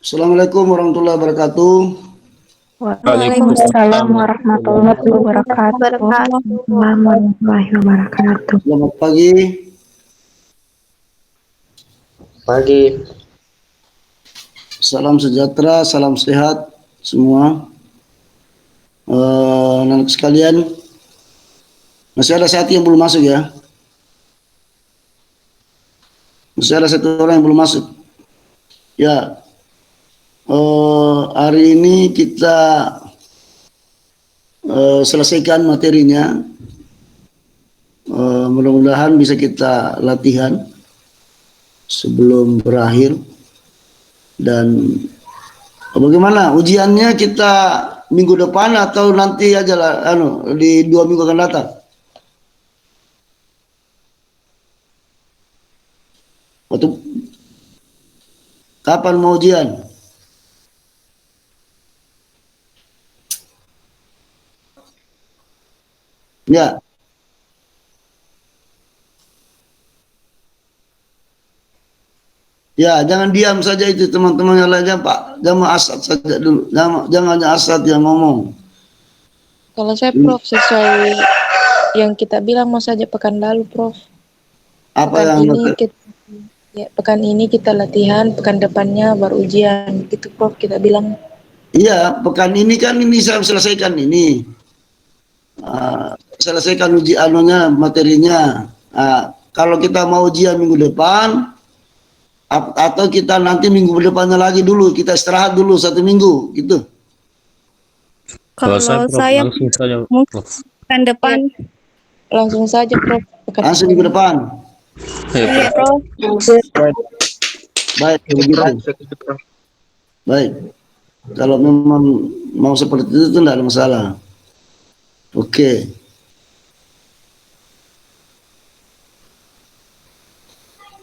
Assalamualaikum warahmatullahi wabarakatuh. Waalaikumsalam warahmatullahi wabarakatuh. Waalaikumsalam warahmatullahi wabarakatuh. Selamat pagi. Pagi. Salam sejahtera, salam sehat semua. Anak sekalian, masih ada satu yang belum masuk ya? Masih ada satu orang yang belum masuk. Ya, hari ini kita selesaikan materinya. Mudah-mudahan bisa kita latihan sebelum berakhir. Dan bagaimana ujiannya, kita minggu depan atau nanti aja lah, di 2 minggu akan datang? Atau kapan mau ujian? Ya, ya, jangan diam saja itu teman-teman yang lainnya, Pak. Jangan Asad saja dulu. Jangan hanya Asad yang ngomong. Kalau saya Prof, sesuai yang kita bilang mau saja pekan lalu Prof. Apa Pekan ini kita latihan, pekan depannya baru ujian. Gitu Prof kita bilang. Iya, pekan ini kan ini saya selesaikan ini. Selesaikan materinya. Kalau kita mau ujian minggu depan, atau kita nanti minggu depannya lagi dulu, kita istirahat dulu 1 minggu gitu. Kalau saya langsung saja, pekan depan. Langsung saja Prof. Langsung minggu depan. Iya, Prof. Baik, begitu. Baik. Kalau memang mau seperti itu tidak ada masalah. Oke.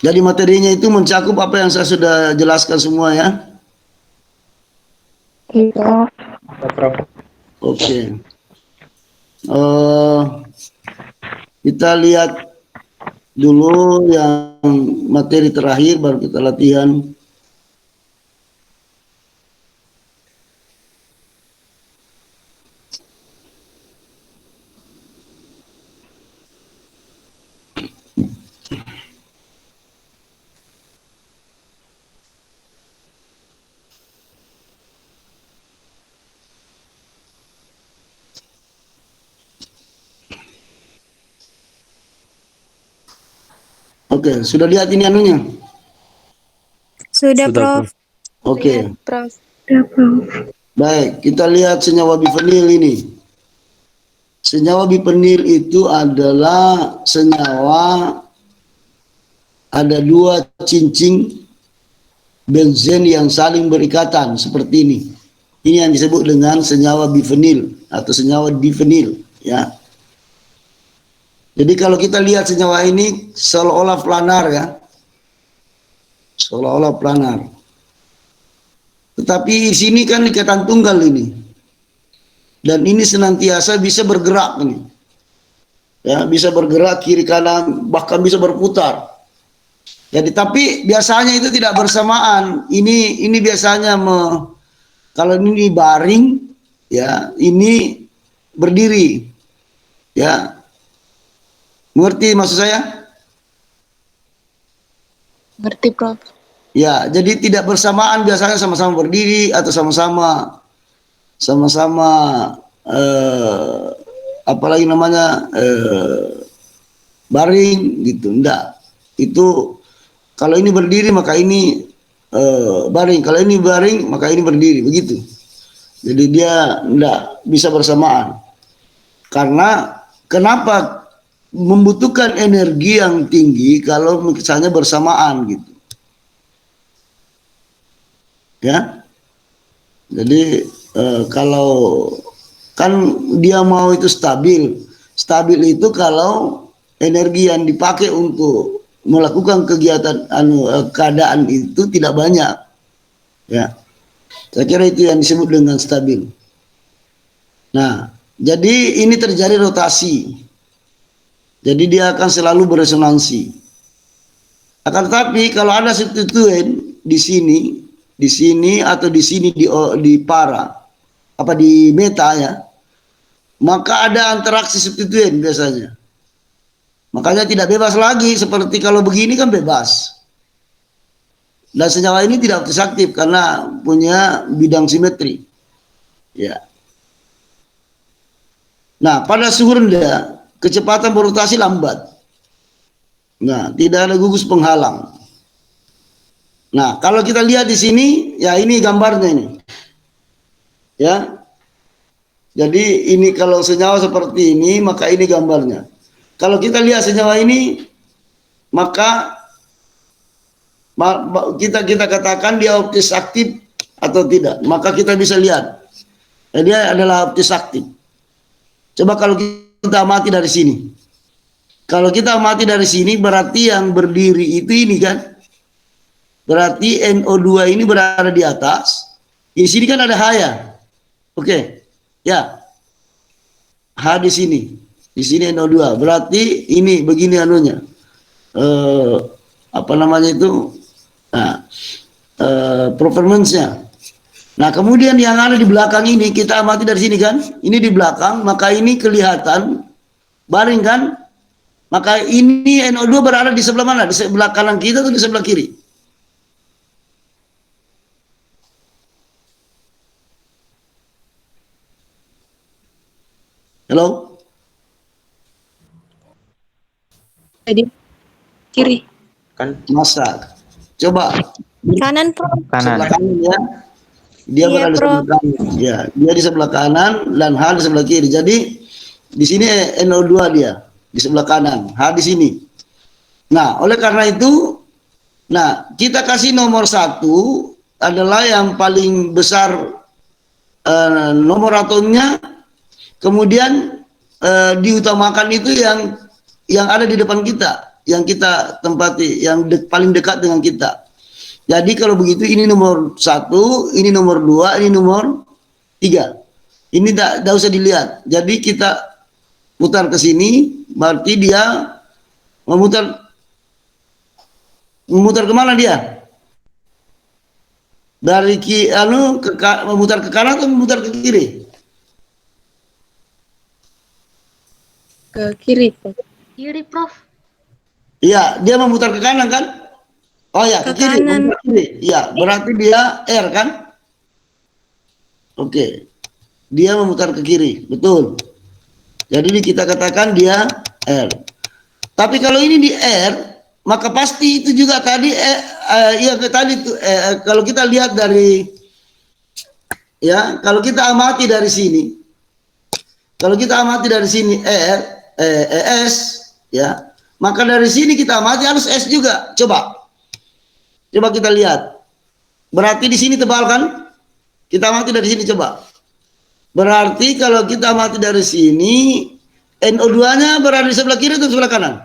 Jadi materinya itu mencakup apa yang saya sudah jelaskan semua ya. Iya, Prof. Oke. Kita lihat dulu yang materi terakhir, baru kita latihan. Oke, sudah lihat ini anunya? Sudah, Prof. Oke. Prof. Baik, kita lihat senyawa bifenil ini. Senyawa bifenil itu adalah senyawa, ada 2 cincin benzen yang saling berikatan seperti ini. Ini yang disebut dengan senyawa bifenil atau senyawa difenil ya. Jadi kalau kita lihat senyawa ini seolah-olah planar ya. Seolah-olah planar. Tetapi di sini kan ikatan tunggal ini. Dan ini senantiasa bisa bergerak ini. Ya, bisa bergerak kiri kanan, bahkan bisa berputar. Jadi tapi biasanya itu tidak bersamaan. Ini biasanya kalau ini baring ya, ini berdiri. Ya. Mengerti maksud saya? Ngerti Prof. Ya, jadi tidak bersamaan, biasanya sama-sama berdiri atau sama-sama apalagi namanya baring gitu. Enggak. Itu kalau ini berdiri maka ini baring, kalau ini baring maka ini berdiri, begitu. Jadi dia enggak bisa bersamaan. Karena kenapa membutuhkan energi yang tinggi kalau misalnya bersamaan gitu. Ya. Jadi kalau kan dia mau itu stabil. Stabil itu kalau energi yang dipakai untuk melakukan kegiatan keadaan itu tidak banyak. Ya. Saya kira itu yang disebut dengan stabil. Nah, jadi ini terjadi rotasi. Jadi dia akan selalu beresonansi. Akan tetapi kalau ada substituen di sini, di sini atau di sini di para apa di meta ya, maka ada interaksi substituen biasanya. Makanya tidak bebas lagi, seperti kalau begini kan bebas. Dan senyawa ini tidak aktif karena punya bidang simetri. Ya. Nah, pada suhu rendah, kecepatan berotasi lambat. Nah, tidak ada gugus penghalang. Nah, kalau kita lihat di sini, ya ini gambarnya ini. Ya. Jadi ini kalau senyawa seperti ini, maka ini gambarnya. Kalau kita lihat senyawa ini, maka kita katakan dia optis aktif atau tidak. Maka kita bisa lihat dia adalah optis aktif. Coba kalau kita amati dari sini. Kalau kita amati dari sini berarti yang berdiri itu ini kan. Berarti NO2 ini berada di atas. Di sini kan ada H ya. Oke. Ya. H di sini. Di sini NO2. Berarti ini begini anunya. Apa namanya itu? Nah, performance-nya. Nah, kemudian yang ada di belakang ini kita amati dari sini kan. Ini di belakang, maka ini kelihatan baring kan? Maka ini NO2 berada di sebelah mana? Di sebelah kanan kita atau di sebelah kiri? Halo? Jadi kiri. Kan Masa. Coba. Kanan, Prof. Sebelah kanan. kanan ya. Dia Iya, berada di Prof. sebelah kanan. Ya, dia di sebelah kanan dan H di sebelah kiri. Jadi di sini NO2 dia di sebelah kanan, H di sini. Nah, oleh karena itu, nah kita kasih nomor 1 adalah yang paling besar nomor atomnya, kemudian diutamakan itu yang ada di depan kita, yang kita tempati, yang paling dekat dengan kita. Jadi kalau begitu ini nomor 1, ini nomor 2, ini nomor 3. Ini tidak usah dilihat. Jadi kita putar ke sini, berarti dia memutar kemana dia? Dari memutar ke kanan atau memutar ke kiri? Ke kiri, Prof. Kiri, Prof. Iya, dia memutar ke kanan kan? Oh ya, ke Ke kiri, kanan. memutar ke kiri. Iya, berarti dia R kan? Oke. Dia memutar ke kiri, betul. Jadi kita katakan dia R. Tapi kalau ini di R, maka pasti itu juga tadi kalau kita lihat dari ya, kalau kita amati dari sini. Kalau kita amati dari sini S ya, maka dari sini kita amati harus S juga. Coba kita lihat. Berarti di sini tebal kan? Kita amati dari sini coba. Berarti kalau kita amati dari sini, NO2-nya berada di sebelah kiri atau sebelah kanan?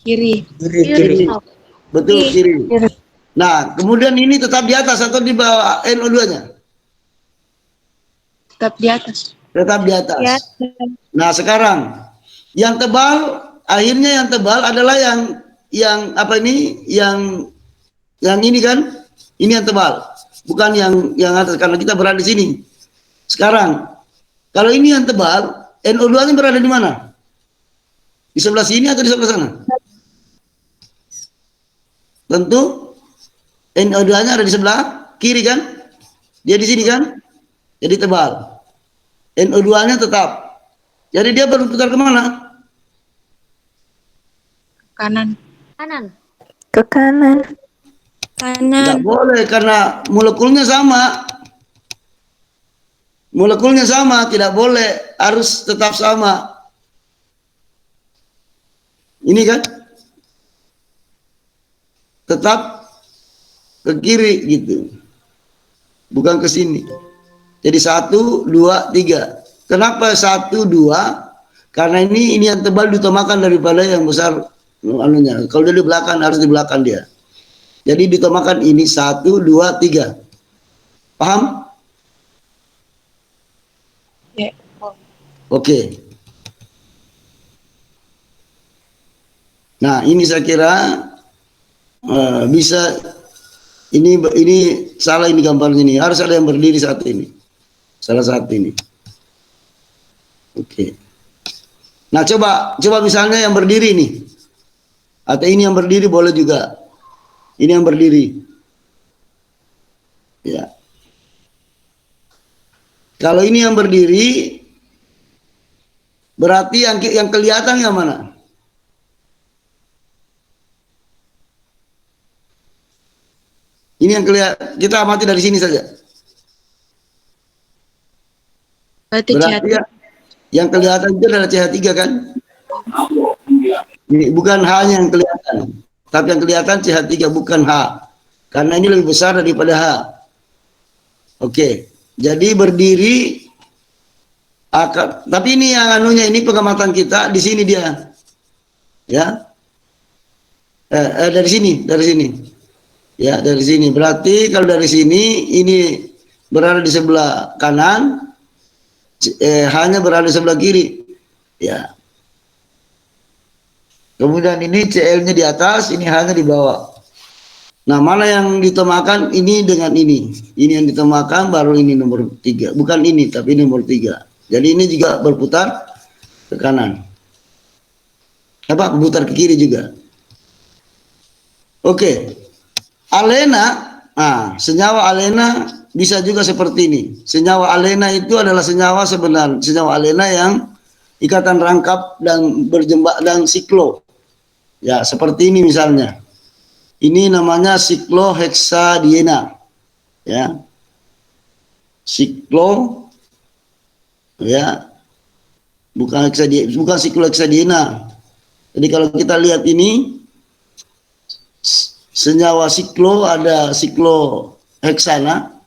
Kiri. Kiri. Prof. Betul, kiri. Kiri. Nah, kemudian ini tetap di atas atau di bawah NO2-nya? Tetap di atas. Tetap di atas. Ya. Nah, sekarang yang tebal, akhirnya yang tebal adalah yang apa ini? Yang ini kan? Ini yang tebal. Bukan yang atas karena kita berada di sini. Sekarang, kalau ini yang tebal, NO2-nya berada di mana? Di sebelah sini atau di sebelah sana? Tentu NO2-nya ada di sebelah kiri kan? Dia di sini kan? Jadi tebal. NO2-nya tetap. Jadi dia berputar kemana? Kanan. Kanan. Ke kanan. Tidak Kanan. boleh karena molekulnya sama. Molekulnya sama, tidak boleh, harus tetap sama. Ini kan? Tetap ke kiri gitu. Bukan ke sini. Jadi 1, 2, 3. Kenapa 1, 2? Karena ini yang tebal diutamakan daripada yang besar anunya. Kalau dia di belakang harus di belakang dia. Jadi diutamakan ini 1, 2, 3. Paham? Ya. Oke. Nah, ini saya kira bisa Ini salah ini gambarnya ini. Harus ada yang berdiri saat ini. Salah satu ini. Oke. Nah, coba misalnya yang berdiri nih. Atau ini yang berdiri boleh juga. Ini yang berdiri. Ya. Kalau ini yang berdiri, berarti yang kelihatan yang mana? Ini yang kelihatan. Kita amati dari sini saja. Berarti Berarti yang kelihatan itu adalah CH3 kan? Ini bukan H-nya yang kelihatan. Tapi yang kelihatan CH3 bukan H. Karena ini lebih besar daripada H. Oke. Jadi berdiri tapi ini yang anunya ini pengamatan kita di sini dia. Ya. Dari sini. Ya, dari sini. Berarti kalau dari sini ini berada di sebelah kanan, hanya berada di sebelah kiri. Ya. Kemudian ini CL-nya di atas, ini hanya di bawah. Nah, mana yang ditemakan ini dengan ini. Ini yang ditemakan baru ini nomor 3. Bukan ini, tapi nomor 3. Jadi ini juga berputar ke kanan. Berputar ke kiri juga. Oke. Alena, senyawa alena bisa juga seperti ini. Senyawa alena itu adalah senyawa alena yang ikatan rangkap dan berjembak dan siklo. Ya, seperti ini misalnya. Ini namanya siklohexadiena. Ya. Siklo ya. Bukan siklohexadiena. Jadi kalau kita lihat ini senyawa siklo ada sikloheksana.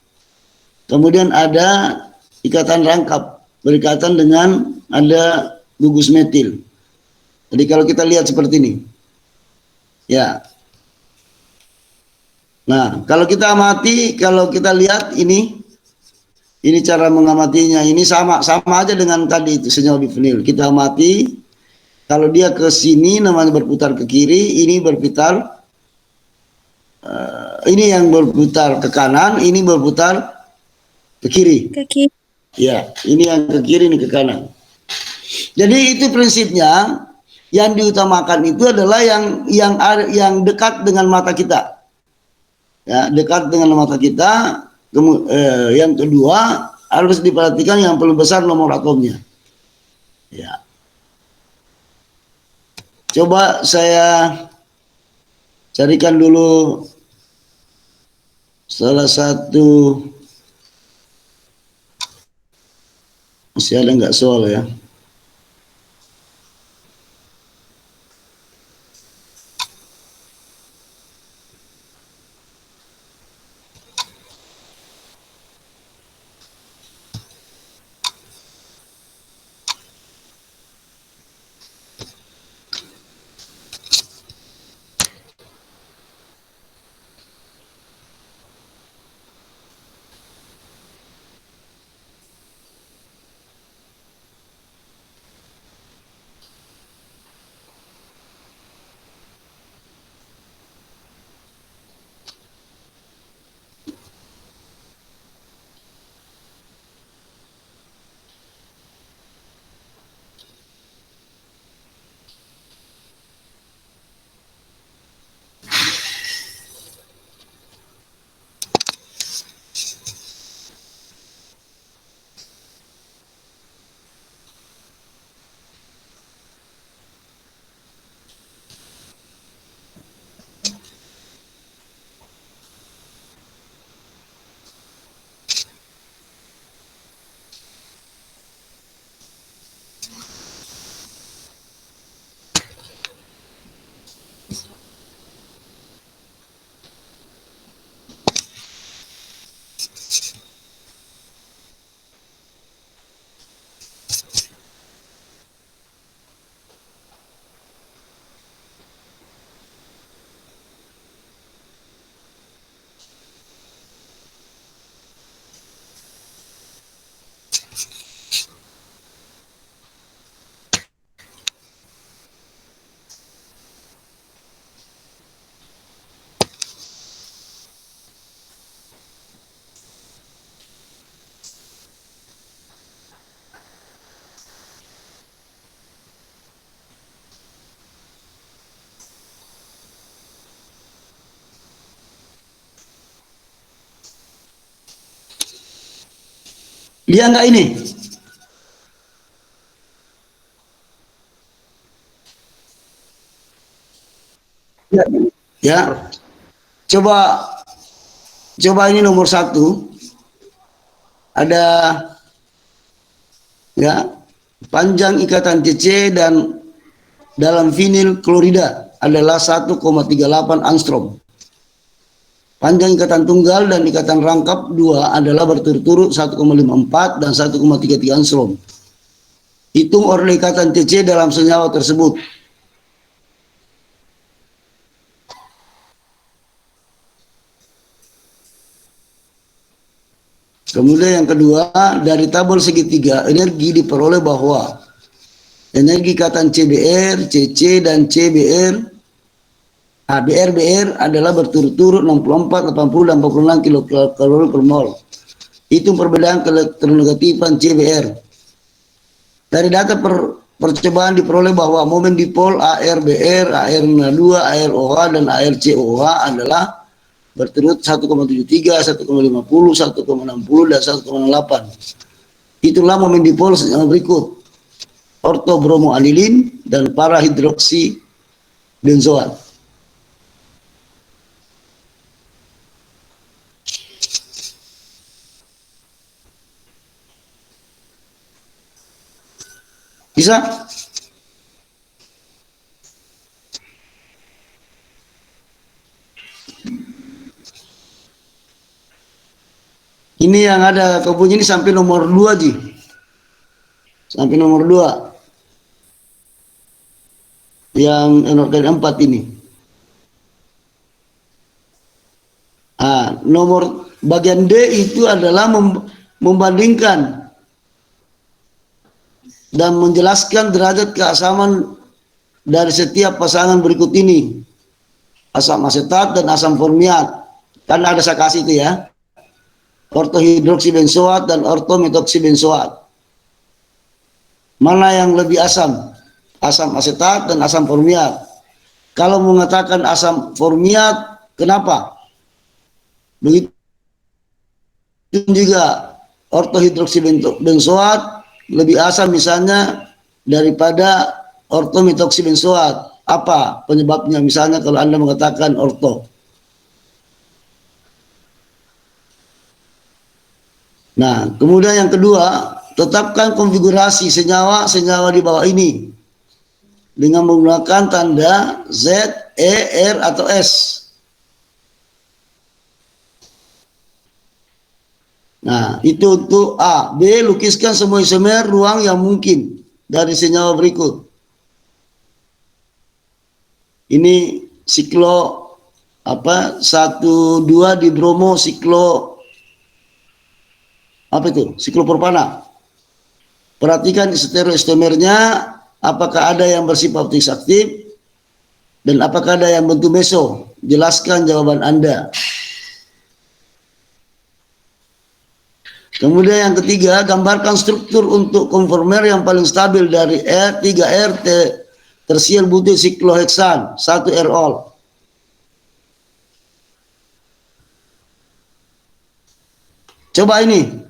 Kemudian ada ikatan rangkap berikatan dengan ada gugus metil. Jadi kalau kita lihat seperti ini. Ya. Nah, kalau kita amati, kalau kita lihat ini cara mengamatinya. Ini sama aja dengan tadi itu senyawa bifenil. Kita amati, kalau dia ke sini namanya berputar ke kiri, ini berputar ini yang berputar ke kanan, ini berputar ke kiri. Ke kiri. Ya, ini yang ke kiri, ini ke kanan. Jadi itu prinsipnya. Yang diutamakan itu adalah yang dekat dengan mata kita. Ya, dekat dengan mata kita. Yang kedua harus diperhatikan yang paling besar nomor atomnya. Ya. Coba saya carikan dulu salah satu, masih ada nggak soal ya? Lihat nggak ini? Ya. Ya. Coba ini nomor 1. Ada ya panjang ikatan CC dan dalam vinil klorida adalah 1,38 angstrom. Panjang ikatan tunggal dan ikatan rangkap 2 adalah berturut-turut 1,54 dan 1,33 angstrom. Hitung order ikatan CC dalam senyawa tersebut. Kemudian yang kedua, dari tabel segitiga energi diperoleh bahwa energi ikatan CBr, CC, dan CBr, BR adalah berturut-turut 64, 80, dan 46 kilokalori per mol. Hitung perbedaan elektronegatifan CBr. Dari data percobaan diperoleh bahwa momen dipol ARBr, AR02, AROH, dan ARCOH adalah berturut 1,73, 1,50, 1,60, dan 1,8. Itulah momen dipol senyawa berikut: ortobromoanilin dan parahidroksi benzoat. Bisa? Ini yang ada kebunyi ini sampai nomor 2, Ji. Sampai nomor 2. Yang dari 4 ini. Nomor bagian D itu adalah membandingkan dan menjelaskan derajat keasaman dari setiap pasangan berikut ini: asam asetat dan asam formiat. Kan ada saya kasih itu ya, ortohidroksibenzoat dan ortometoksibenzoat. Mana yang lebih asam? Asam asetat dan asam formiat. Kalau mengatakan asam formiat, kenapa? Begitu juga ortohidroksibenzoat lebih asam misalnya daripada ortometoksibenzoat. Apa penyebabnya? Misalnya kalau Anda mengatakan orto. Nah, kemudian yang kedua, tetapkan konfigurasi senyawa-senyawa di bawah ini dengan menggunakan tanda Z, E, R, atau S. Nah, itu untuk A. B, lukiskan semua isomer ruang yang mungkin dari senyawa berikut. Ini siklo 1, 2 di bromo siklo siklopropana. Perhatikan stereoisomernya, apakah ada yang bersifat aktif dan apakah ada yang bentuk meso. Jelaskan jawaban Anda. Kemudian yang ketiga, gambarkan struktur untuk konformer yang paling stabil dari R3R tersier butil sikloheksan 1-R-ol. Coba ini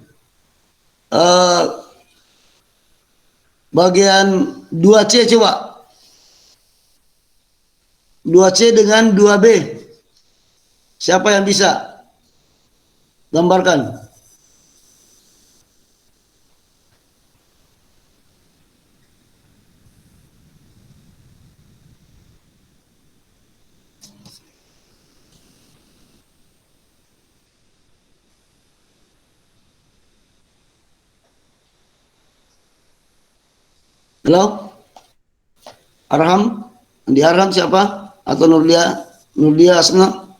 bagian 2C, coba 2C dengan 2B. Siapa yang bisa gambarkan? Halo? Arham? Andi Arham siapa? Atau Nurdia Asna?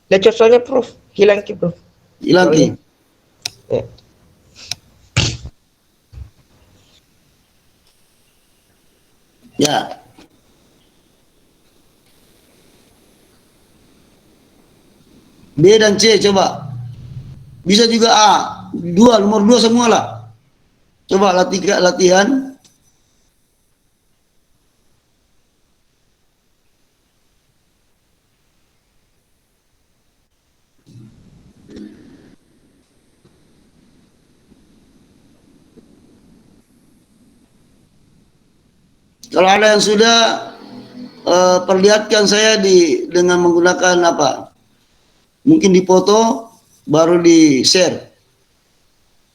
Lecet soalnya Prof. Hilang ki Prof. Hilang ki. Ya. Ya. B dan C coba. Bisa juga A. Nomor 2 semua lah. Coba latihan. Kalau ada yang sudah, perlihatkan saya dengan menggunakan apa? Mungkin di foto baru di share,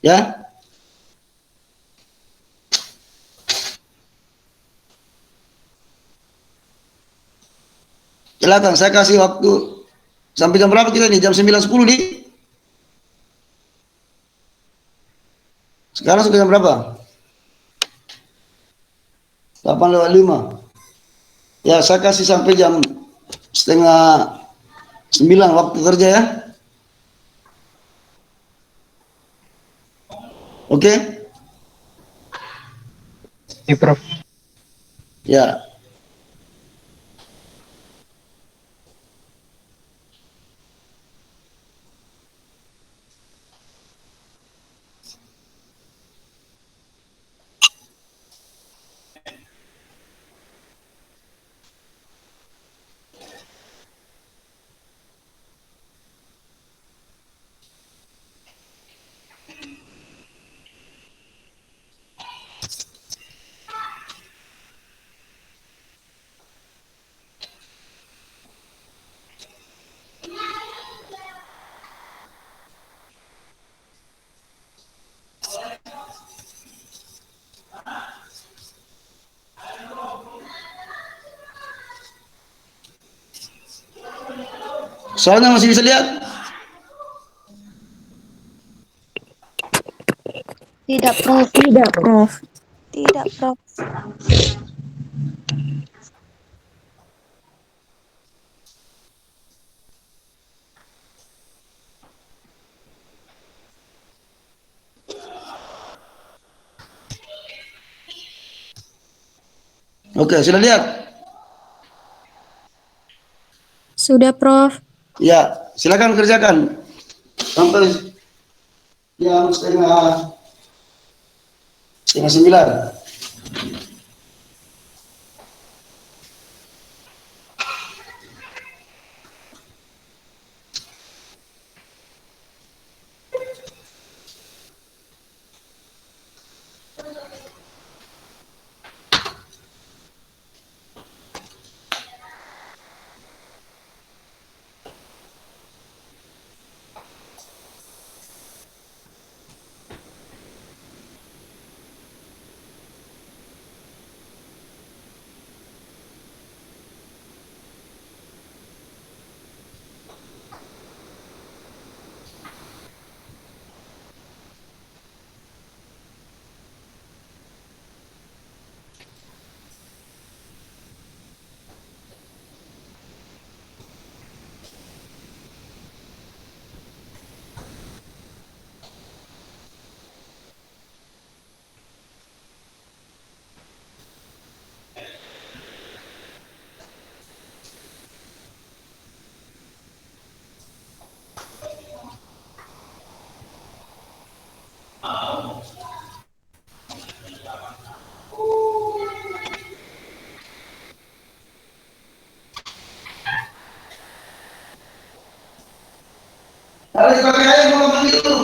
ya. Silakan, saya kasih waktu sampai jam berapa kita nih? Jam 9.10 nih. Sekarang sudah jam berapa? 8:05. Ya, saya kasih sampai jam setengah 9 waktu kerja ya. Oke? Iya, Prof. Ya. Soalnya masih bisa lihat? Tidak, Prof. Tidak, Prof. Tidak, Prof. Oke, sudah lihat? Sudah, Prof. Ya, silakan kerjakan sampai jam setengah 9. Harus pakai air kalau begitu.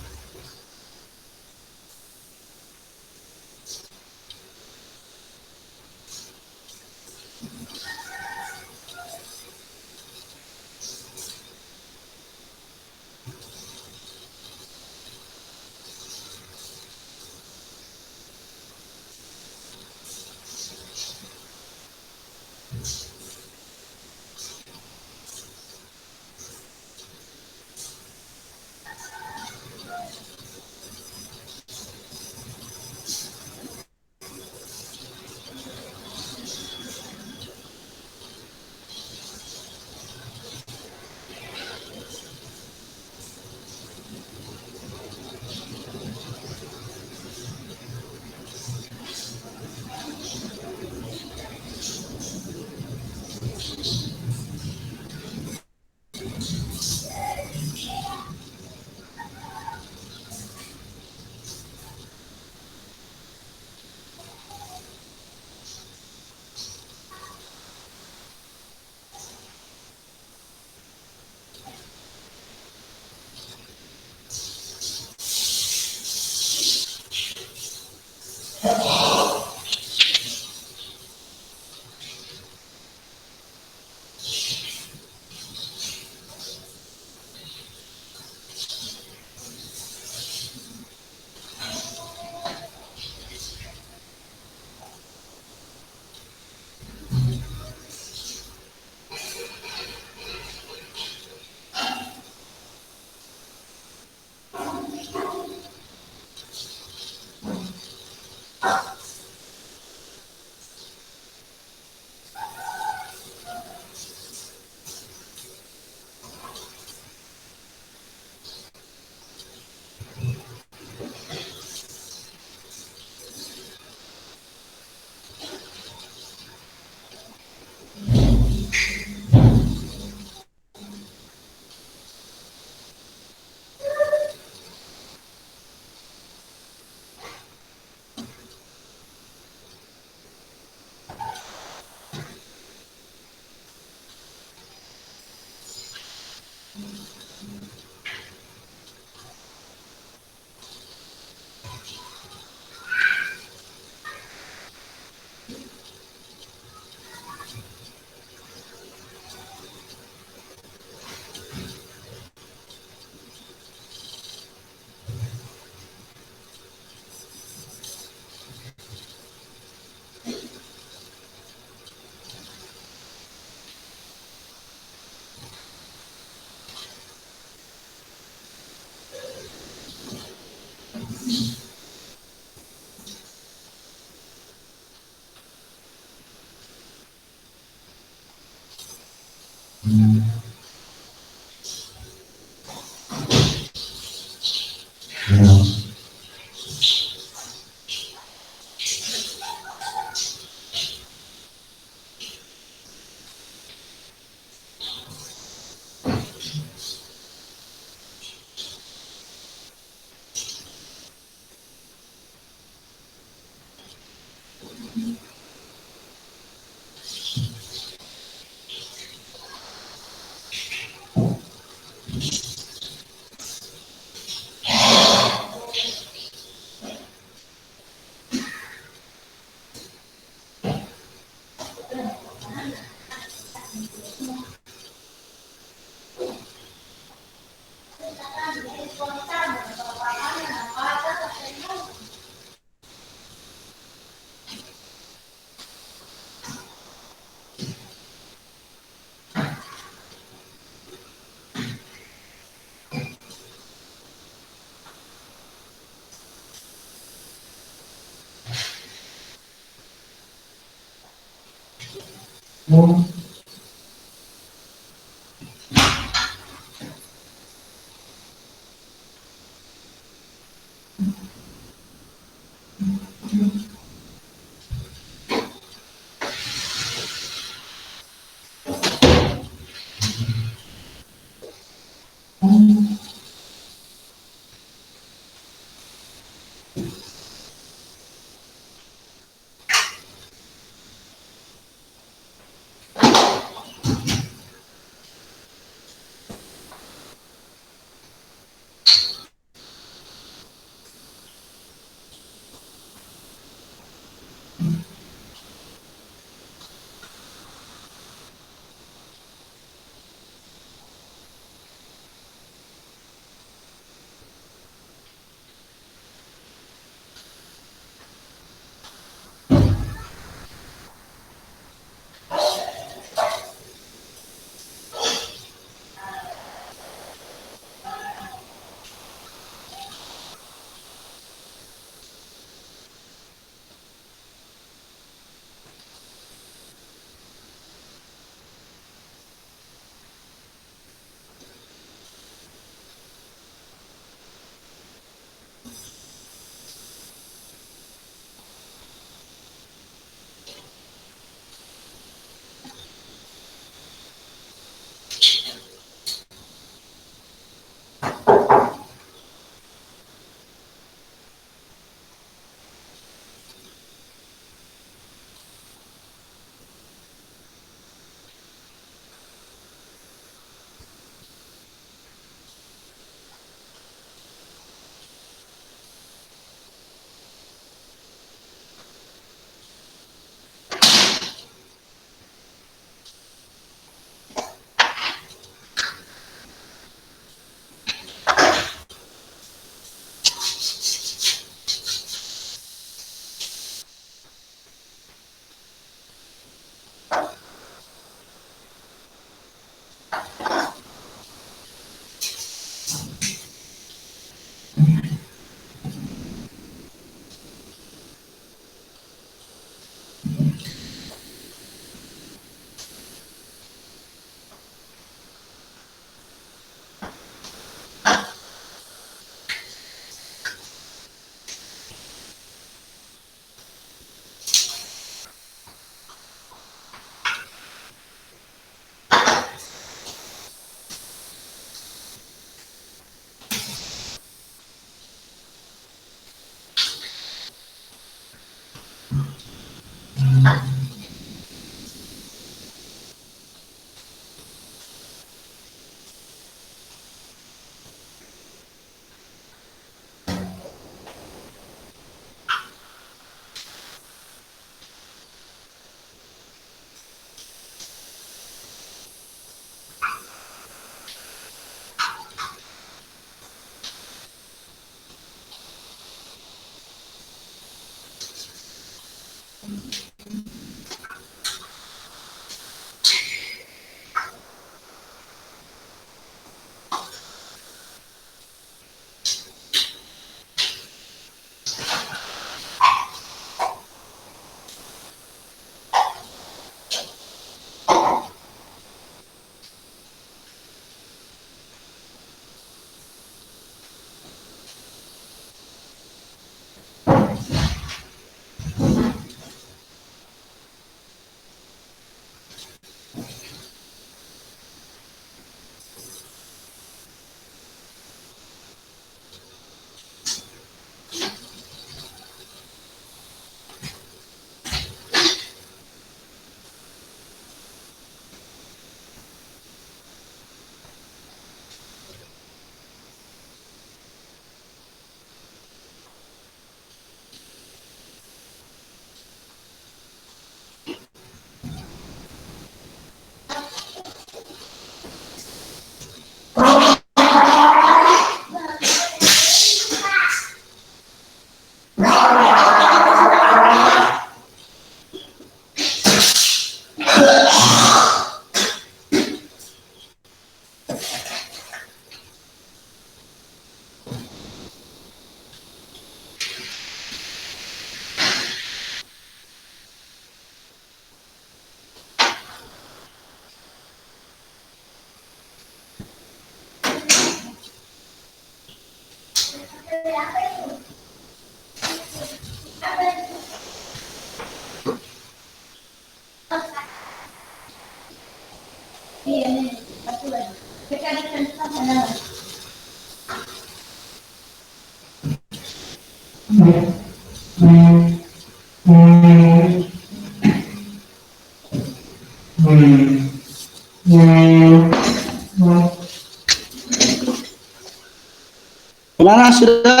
Mana sudah?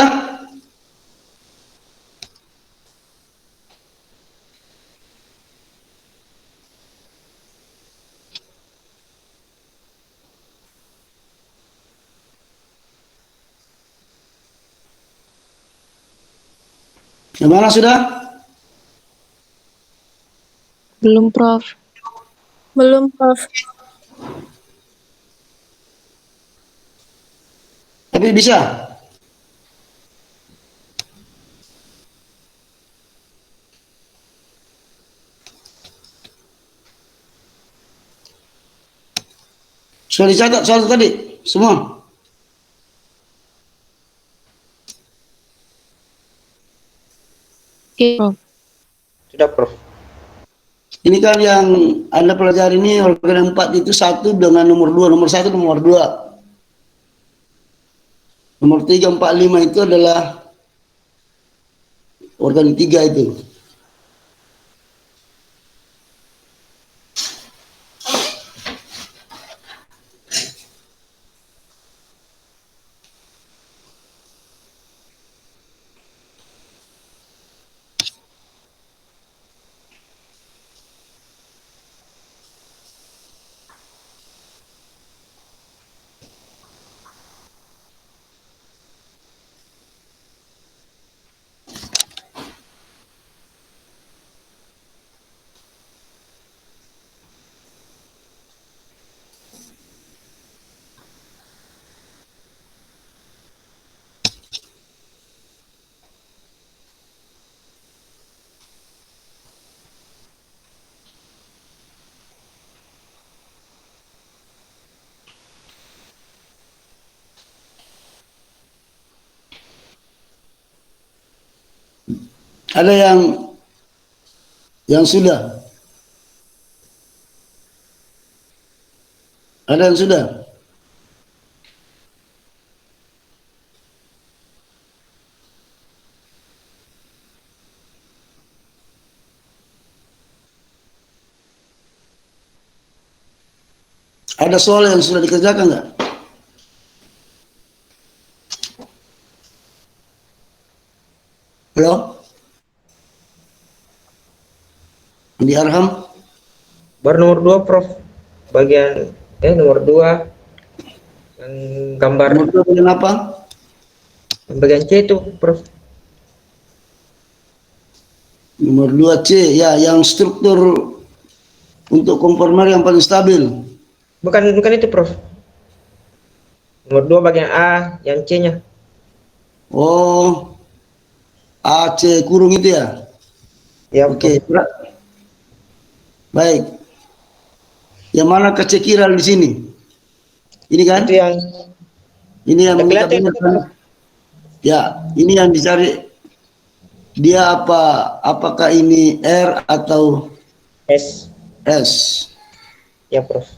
Yang mana sudah? Belum, Prof. Belum, Prof. Tapi bisa. Sudah dicatat soal tadi semua. Oke, Prof. Sudah, Prof. Ini kan yang Anda pelajari ini organ 4 itu satu dengan nomor 2, nomor 1 nomor 2. Nomor 3, 4, 5 itu adalah organ 3 itu. Ada yang sudah? Ada yang sudah? Ada soal yang sudah dikerjakan nggak? Halo? Di Arham? Baru nomor 2, Prof. Bagian nomor 2 yang gambar Nomor 2 bagian apa? bagian C itu, Prof. Nomor 2C, ya, yang struktur untuk konformer yang paling stabil. Bukan itu, Prof. Nomor 2 bagian A, yang C-nya. Oh, AC kurung itu ya? Ya, Oke, Prof. baik. Yang mana kecekiral di sini? Ini kan? Itu yang Ini yang ada minta kelihatan, benar kan? Ya, ini yang dicari. Dia apakah ini R atau S. S? Ya, Prof.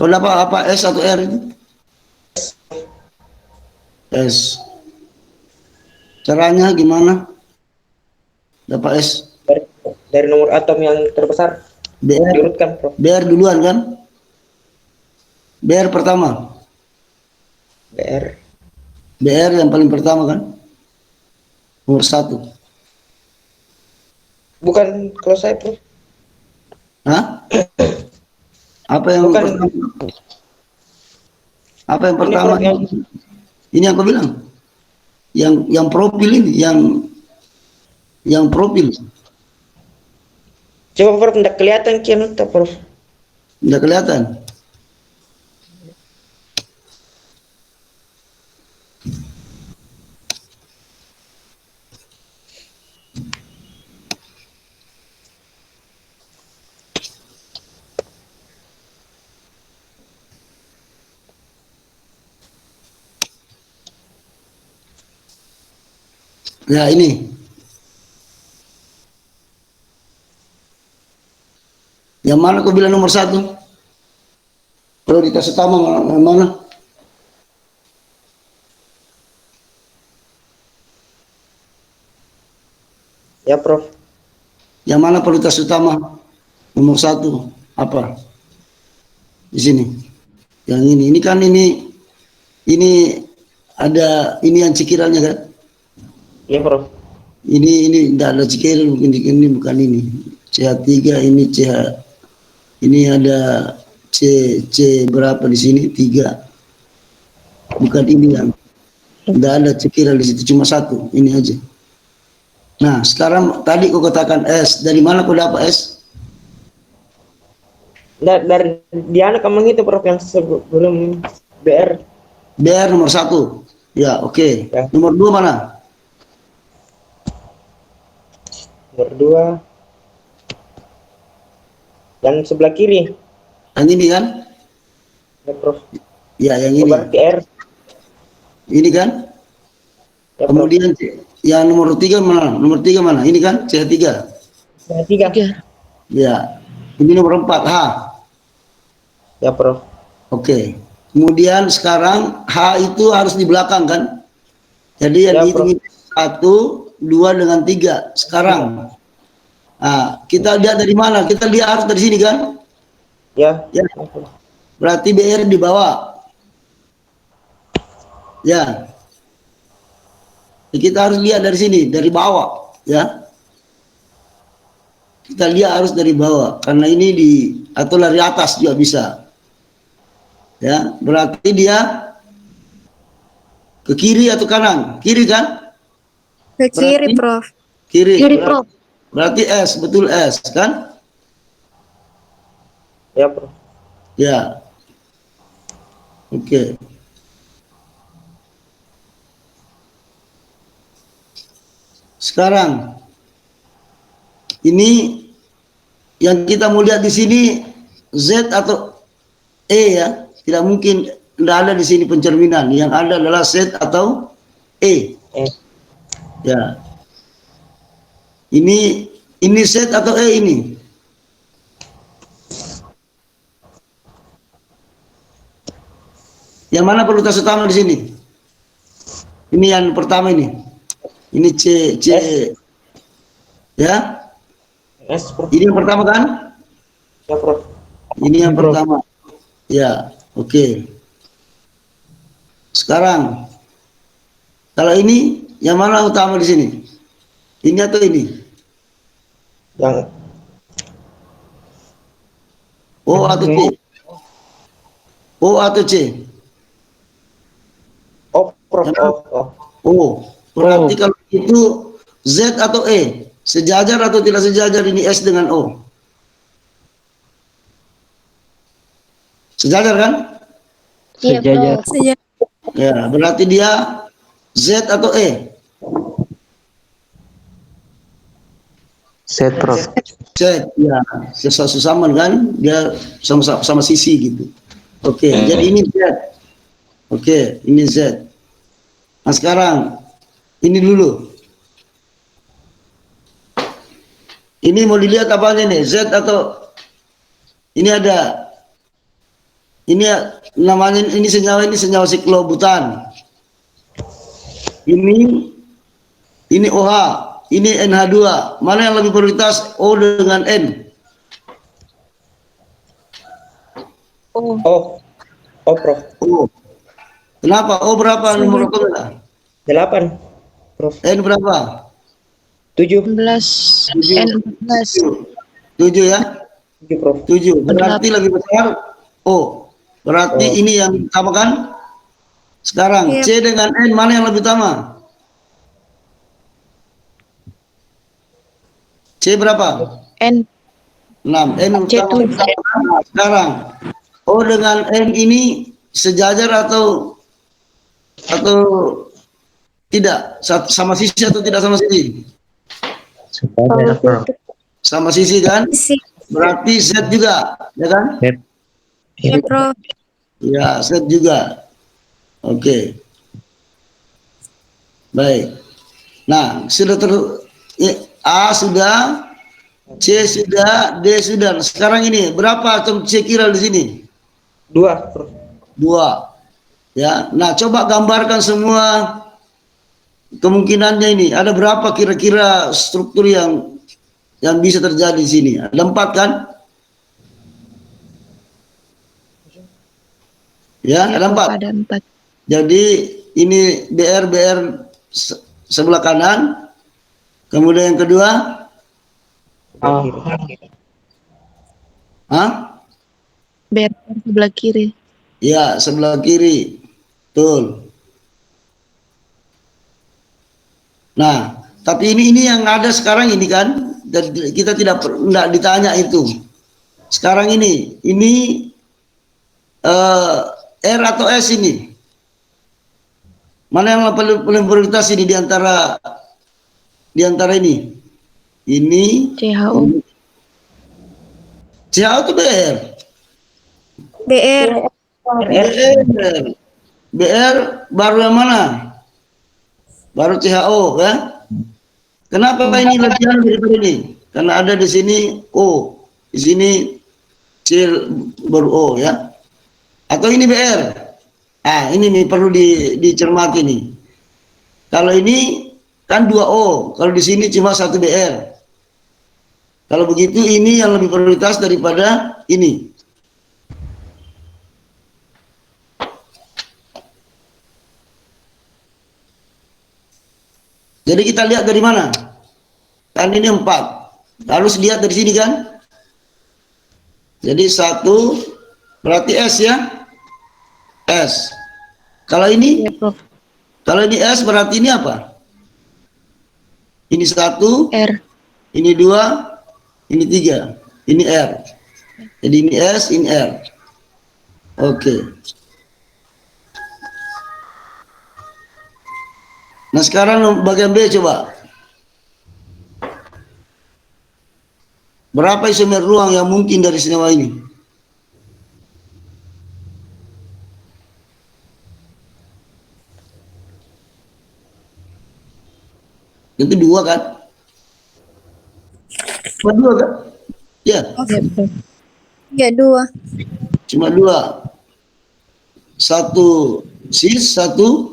Kalau dapat apa S atau R itu? S. Caranya gimana? Dapat S. Dari nomor atom yang terbesar BR, diurutkan, Prof. BR duluan kan? BR pertama. BR. BR yang paling pertama kan? Nomor 1. Bukan kalau saya, Prof. Hah? Apa yang Bukan. pertama? Apa yang Ini, pertama? Prof, yang Ini aku bilang. Yang profil ini, yang profil. coba, Prof, tidak kelihatan kian tak, Prof. Tidak kelihatan. Ya ini. Yang mana aku bilang nomor 1? Prioritas utama mana? Ya, Prof. Yang mana prioritas utama? Nomor 1 apa? Di sini. Yang ini. Ini kan ini ada ini yang cikiranya kan? Ya, Prof. Ini tidak ada cikir, mungkin ini bukan ini. CH3 ini CH. Ini ada C berapa di sini? 3. Bukan ini yang. Tidak ada cikir di situ, cuma 1. Ini aja. Nah, sekarang tadi kau katakan S. Dari mana kau dapat S? Dari di anak kamu itu, Prof, yang sebelum BR. BR nomor 1. Ya, oke. Ya. Nomor 2 mana? Nomor 2 yang sebelah kiri. Yang ini kan? Ya, Prof. Ya, yang Oh, ini. berarti R. Ini kan? Ya, Prof. Kemudian yang nomor 3 mana? Nomor 3 mana? Ini kan CH3. Yang 3. Ya. Ini nomor 4 H. Ya, Prof. Oke. Kemudian sekarang H itu harus di belakang kan? Jadi yang Ya, dihitung 1, 2 dengan 3. Sekarang. Nah, kita lihat dari mana? Kita lihat harus dari sini kan? Ya. Ya. Ya, Prof. Berarti BR di bawah. Ya. Kita harus lihat dari sini, dari bawah, ya. Kita lihat harus dari bawah, karena ini atau dari atas juga bisa. Ya, berarti dia ke kiri atau kanan? Kiri kan? Ke kiri, Berarti Prof. Kiri. Kiri, Prof. Berarti S, betul S kan? Ya, Prof. Ya. Oke. Sekarang ini yang kita mau lihat di sini Z atau E ya. Tidak mungkin, tidak ada di sini pencerminan. Yang ada adalah Z atau E. Ya. Ini Z atau E ini? Yang mana prioritas utama di sini? Ini yang pertama ini. Ini C ya. S, Prof. Ini yang pertama kan? Ya, Prof. Ini yang pertama. Ya, oke. Sekarang kalau ini yang mana utama di sini? Ini atau ini? Yang O atau C? O atau C? O, Prof. O. O. Berarti kalau itu Z atau E? Sejajar atau tidak sejajar ini S dengan O? Sejajar kan? Iya, Prof. Sejak Ya, berarti dia Z atau E? Set, Prof. Z, ya, sesama kan? Dia sama sisi gitu. Oke, jadi ini Z. Oke, ini Z. Nah sekarang, ini dulu. Ini mau dilihat apanya nih, Z atau ini ada, ini namanya ini senyawa siklobutan. Ini OH, ini NH2. Mana yang lebih prioritas, O dengan N? O, Prof. O. Kenapa? Oh, berapa nomor rokoknya? 8, Prof. N berapa? 7, 16 7. N14 7 ya? 7, Prof. 7. Berarti lebih besar. Oh, berarti Oh. ini yang utama kan? Sekarang Iya. C dengan N mana yang lebih utama? C berapa? N 6. N utama. C7 Nah, sekarang O dengan N ini sejajar atau tidak? Sama sisi atau tidak sama sisi? Kalau itu Sama sisi kan? sih Berarti Z juga, ya kan? ya Prof. Ya, Z juga. Oke. Baik. Nah, sudah A sudah, C sudah, D sudah. Sekarang ini berapa atom C kira di sini? 2, Prof. 2. Ya. Nah, coba gambarkan semua kemungkinannya ini. Ada berapa kira-kira struktur yang bisa terjadi di sini? Ada 4 kan? Ya, ada 4. ada 4 Jadi ini BR sebelah kanan. Kemudian yang kedua, BR sebelah kiri. ya sebelah kiri, betul. Nah, tapi ini yang ada sekarang ini kan, dan kita tidak ditanya itu. Sekarang ini R atau S ini, mana yang paling prioritas ini di antara ini? Ini CHO. CHO itu BR. BR. BR baru yang mana? Baru CHO kan? Kenapa ini latihan daripada ini? Karena ada di sini O, di sini C baru O ya. Atau ini BR? Ah, ini nih perlu dicermati nih. Kalau ini kan 2 O, kalau di sini cuma 1 BR. Kalau begitu ini yang lebih prioritas daripada ini. Jadi kita lihat dari mana? Kan ini 4. Harus lihat dari sini kan? Jadi 1 berarti S ya? S. Kalau ini? Ya, Prof. Kalau ini S berarti ini apa? Ini 1, R. ini 2, ini 3, ini R. Jadi ini S, ini R. Oke. Nah sekarang bagian B coba. Berapa isomer ruang yang mungkin dari senyawa ini? Itu 2 kan? Cuma 2 kan? Ya. Ya, Prof. Ya 2. Cuma 2. 1 cis, 1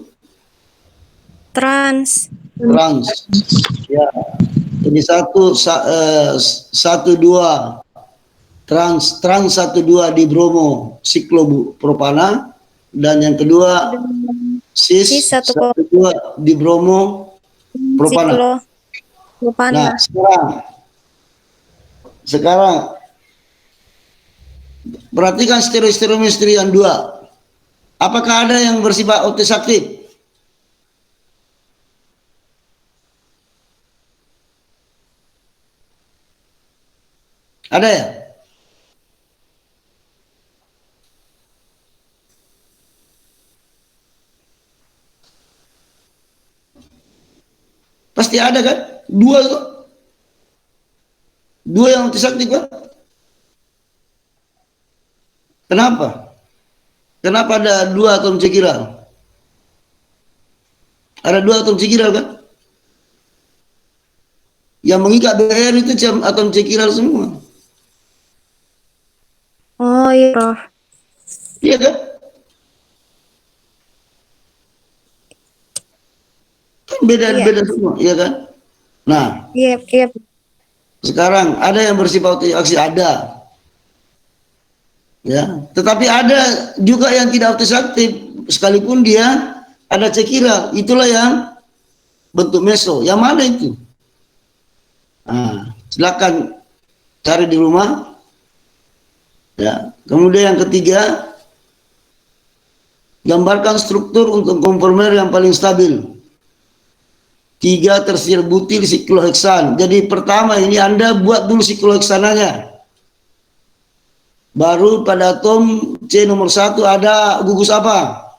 Trans. trans. Ya. Jadi 1 2 trans 1 2 di bromo siklopropana, dan yang kedua cis Cis 1 1 2 di bromo propana. Siklopropana. Nah, sekarang perhatikan stereoisomerisme yang 2. Apakah ada yang bersifat otis aktif? Ada ya? Pasti ada kan? 2 kok. 2 yang otis aktif kan? Kenapa? Kenapa ada 2 atom cekiral? Ada 2 atom cekiral kan? Yang mengikat BR itu atom cekiral semua. Oh iya Prof. Iya kan? Kan beda-beda semua, iya kan? Nah, Iya, iya. sekarang ada yang bersifat otis, ada. Ya, tetapi ada juga yang tidak otis aktif. sekalipun dia ada cekiral, itulah yang bentuk meso. Yang mana itu? Nah, silakan cari di rumah. Ya. Kemudian yang ketiga, gambarkan struktur untuk konformer yang paling stabil. 3 tersier butil sikloheksan. Jadi pertama ini Anda buat dulu sikloheksananya. Baru pada atom C nomor 1 ada gugus apa?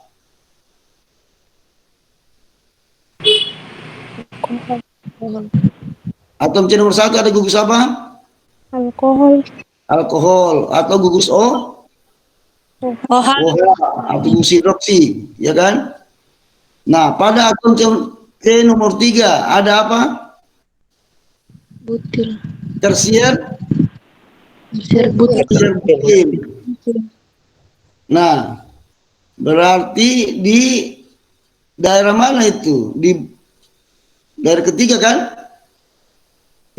Atom C nomor 1 ada gugus apa? Alkohol. Alkohol. Atau gugus O? OH. OH. Atau gugus hidroksi. Ya kan? Nah, pada atom C nomor 3 ada apa? Butil. Tersier? Tersier butil. Tersier butil. Nah, berarti di daerah mana itu? Di daerah ketiga kan?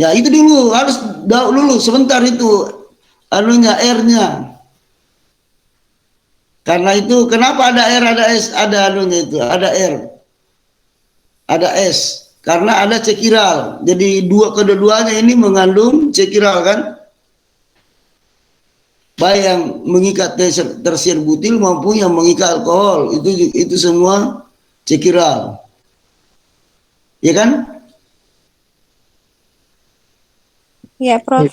Ya itu dulu, harus dulu sebentar itu anunya R-nya. Karena itu kenapa ada R, ada S, ada anunya itu, ada R. Ada S. Karena ada cekiral. Jadi kedua-duanya ini mengandung cekiral kan? Baik yang mengikat tersier butil maupun yang mengikat alkohol, itu semua cekiral. Ya kan? Ya, Prof.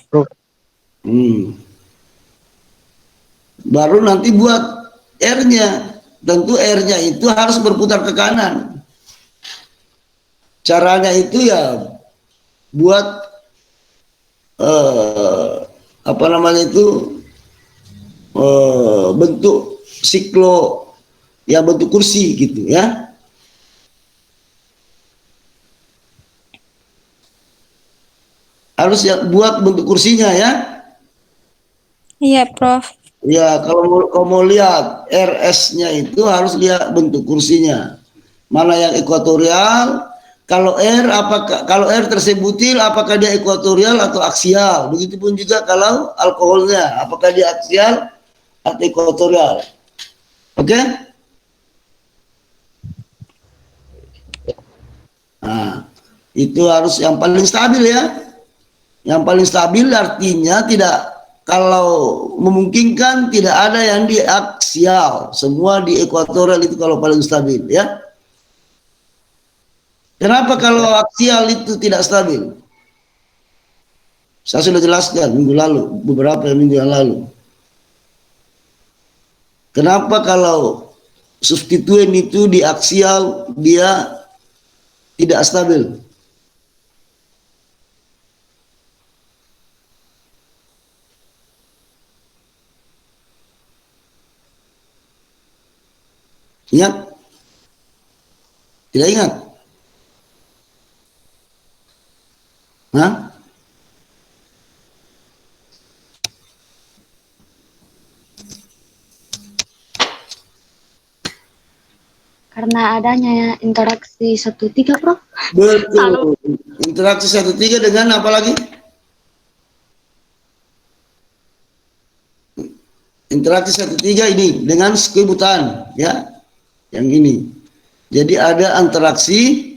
Baru nanti buat R-nya. Tentu R-nya itu harus berputar ke kanan. Caranya itu ya buat apa namanya itu bentuk siklo yang bentuk kursi gitu ya. Harus ya buat bentuk kursinya ya. Iya, Prof. Ya, kalau mau lihat RS-nya itu harus lihat bentuk kursinya. Mana yang ekuatorial? Kalau R tersier butil apakah dia ekuatorial atau aksial? Begitupun juga kalau alkoholnya, apakah dia aksial atau ekuatorial? Oke? Nah, itu harus yang paling stabil ya. Yang paling stabil artinya kalau memungkinkan tidak ada yang di aksial, semua di ekuatorial itu kalau paling stabil ya. Kenapa kalau aksial itu tidak stabil? Saya sudah jelaskan beberapa minggu yang lalu. Kenapa kalau substituen itu di aksial dia tidak stabil? Ingat? Tidak ingat? Hah? Karena adanya interaksi 1,3, Prof. Betul. Interaksi 1,3 dengan apa lagi? Interaksi 1,3 ini dengan skuibutan ya. Yang ini. Jadi ada interaksi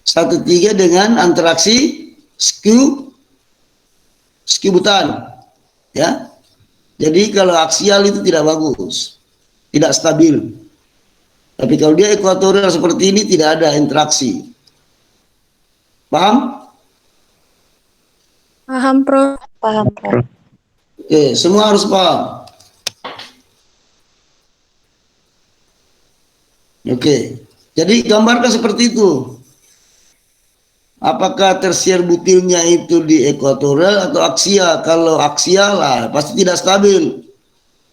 1,3 dengan interaksi skuibutan ya. Jadi kalau aksial itu tidak bagus, tidak stabil. Tapi kalau dia ekuatorial seperti ini tidak ada interaksi. Paham? Paham, Prof. Paham, Prof. Oke, semua harus paham. Oke, jadi gambarkan seperti itu. Apakah tersier butilnya itu di ekuatorial atau aksial? Kalau aksial lah, pasti tidak stabil.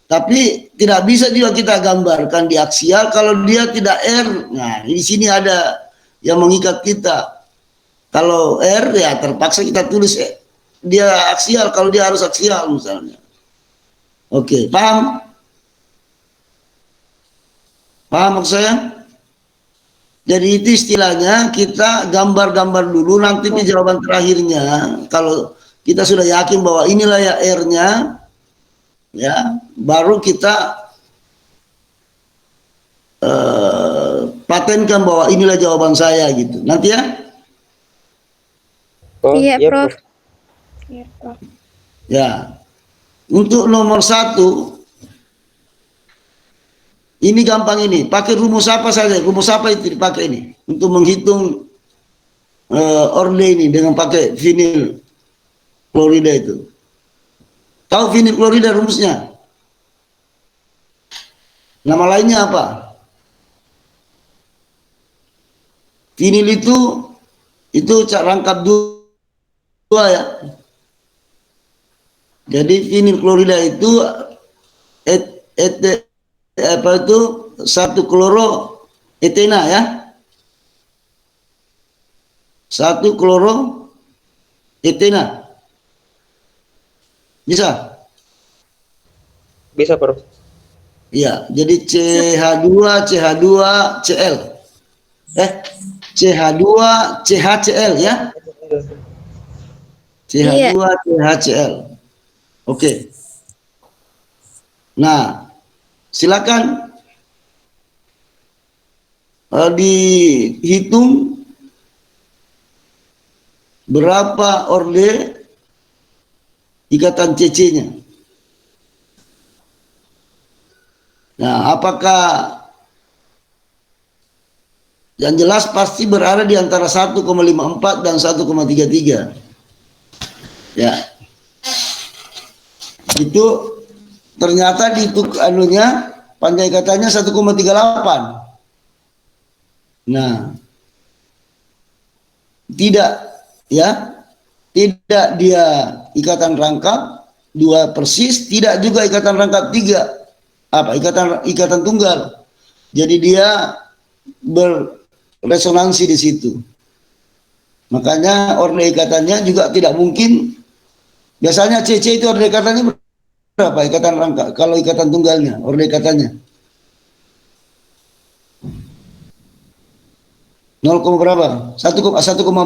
Tapi tidak bisa juga kita gambarkan di aksial kalau dia tidak R. Nah, di sini ada yang mengikat kita. Kalau R ya terpaksa kita tulis dia aksial kalau dia harus aksial misalnya. Oke, paham? Paham maksud saya? Jadi itu istilahnya kita gambar-gambar dulu nanti di jawaban terakhirnya kalau kita sudah yakin bahwa inilah ya R-nya ya, baru kita patenkan bahwa inilah jawaban saya gitu. Nanti ya. Oh, Iya, iya, Prof. Prof. Iya, Prof. Ya. Untuk nomor 1, ini gampang ini. Pakai rumus apa saja? Rumus apa itu dipakai ini? Untuk menghitung Orle ini dengan pakai vinil klorida itu. Tahu vinil klorida rumusnya? Nama lainnya apa? Vinil itu rangkap dua ya. Jadi vinil klorida itu apa itu 1 kloro etena ya. 1 kloro etena. Bisa? Bisa, Prof. Iya, jadi CH2 Cl. CH2 CHCl ya. CH2 CHCl. Oke. Nah, silakan dihitung berapa Orle ikatan CC-nya. Nah, apakah yang jelas pasti berada di antara 1,54 dan 1,33. Ya. Itu ternyata di anunya panjang ikatannya 1,38. Nah, tidak ya. Tidak dia ikatan rangkap 2 persis, tidak juga ikatan rangkap 3. Apa ikatan tunggal. Jadi dia berresonansi di situ. Makanya Orle ikatannya juga tidak mungkin. Biasanya CC itu Orle ikatannya berapa? Ikatan rangkap. Kalau ikatan tunggalnya, Orle ikatannya 0, berapa? 1,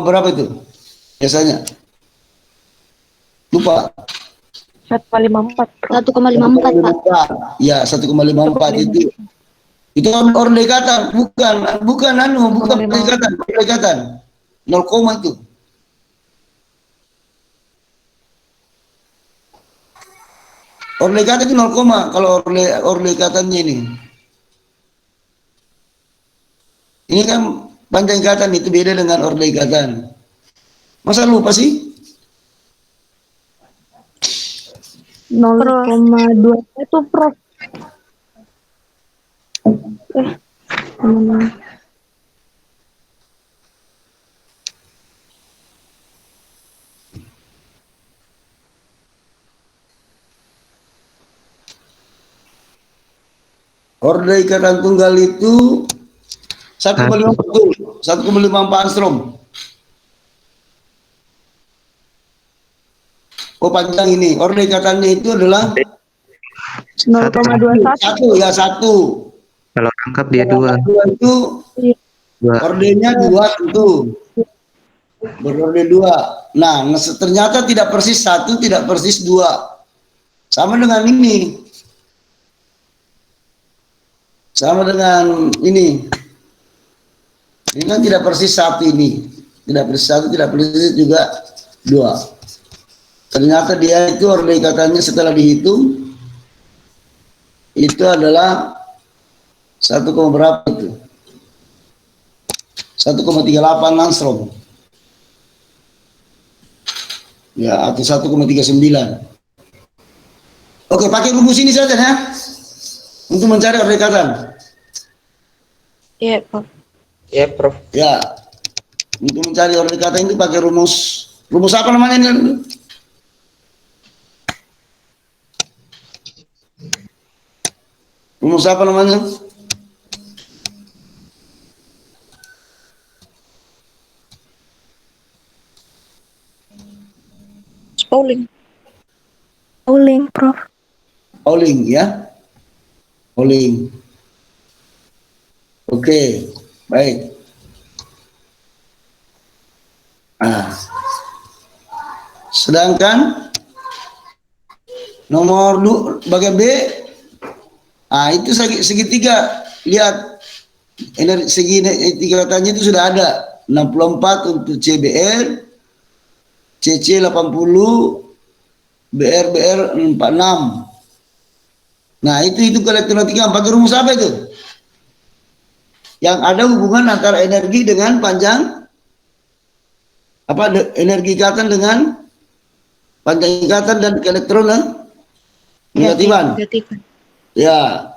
berapa itu? Biasanya. Lupa. 1,54, Prof. 1,54, Pak. Ya, 1,54 itu. Itu Orle ikatan, bukan ikatan. 0, itu. Orle ikatan itu 0, kalau Orle ikatannya ini. Ini kan panjang ikatan itu beda dengan Orle ikatan. Masa lupa sih? 0,21, Prof. Orle ikatan tunggal itu 1,5 betul, 1,54 Angstrom. Oh, panjang ini. Orle ikatannya itu adalah 0,21. ya 1. Kalau rangkap dia 2. 2 itu 2. Ordenya 2 tentu. Berorde 2. Nah, ternyata tidak persis 1, tidak persis 2. Sama dengan ini. Sama dengan ini. Ini kan tidak persis 1 ini. Tidak persis 1, tidak persis juga 2. Ternyata dia itu Orle ikatannya setelah dihitung itu adalah 1, berapa itu? 1,38 Angstrom. Ya, atau 1,39. Oke, pakai rumus ini saja ya. Untuk mencari Orle ikatan. Iya, Prof. Iya, Prof. Ya. Untuk mencari Orle ikatan itu pakai rumus apa namanya ini? Rumus apa namanya? Pauling. Pauling, Prof. Pauling ya. Pauling. Oke, baik. Sedangkan nomor bagian B, itu segitiga. Lihat energi segi tingkatannya itu sudah ada 64 untuk CBR, CC 80, BR 46. Nah itu elektronika pakai rumus apa itu? Yang ada hubungan antara energi dengan panjang energi ikatan dengan panjang ikatan dan elektron negatifan. Ya.